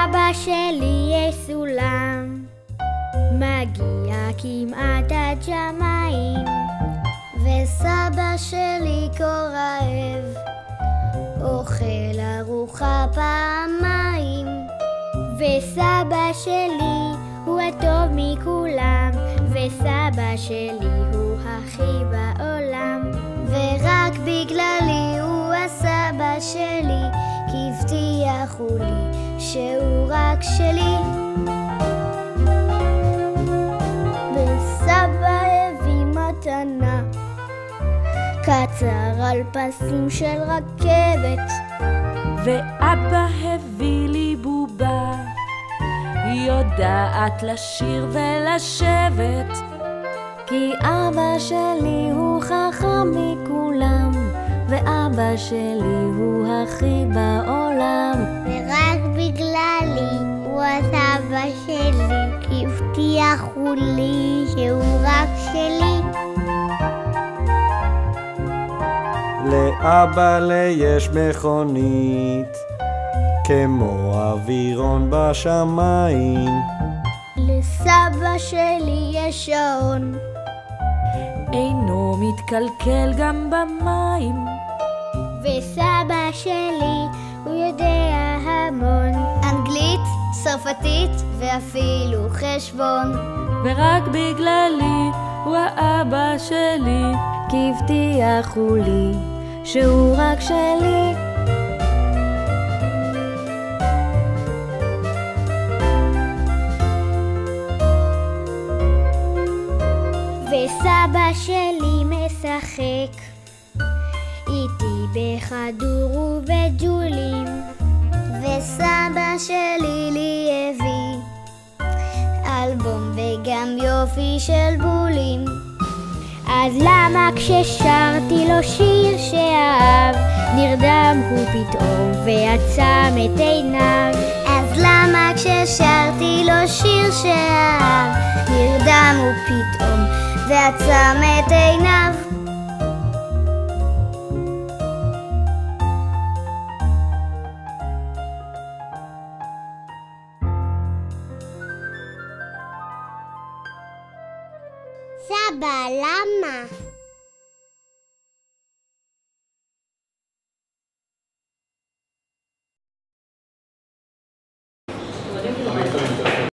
לסבא שלי יש סולם, מגיע כמעט עד שמיים, וסבא שלי כה רעב, אוכל ארוחה פעמיים. וסבא שלי הוא הטוב מכולם, וסבא שלי הוא הכי בעולם, ורק בגללי הוא הסבא שלי, כי הבטיחו לי שהוא רק שלי. וסבא הביא מתנה קצר על פסים של רכבת, ואבא הביא לי בובה יודעת לשיר ולשבת, כי אבא שלי הוא חכם מכולם, ואבא שלי הוא הכי בעולם, ורק בגללי הוא הסבא שלי, כי הבטיחו לי שהוא רק שלי. לאבא יש מכונית כמו אווירון בשמיים, לסבא שלי יש שעון, אינו מתקלקל גם במים, וסבא שלי הוא יודע המון, אנגלית, צרפתית ואפילו חשבון, ורק בגללי הוא האבא שלי, כי הבטיחו לי שהוא רק שלי. וסבא שלי משחק איתי בכדור ובג'ולים, וסבא שלי לי הביא אלבום וגם יופי של בולים. אז למה כששרתי לו שיר שאהב, נרדם הוא פתאום ועצם את עיניו? אז למה כששרתי לו שיר שאהב, נרדם הוא פתאום ועצם את עיניו? סבא, למה?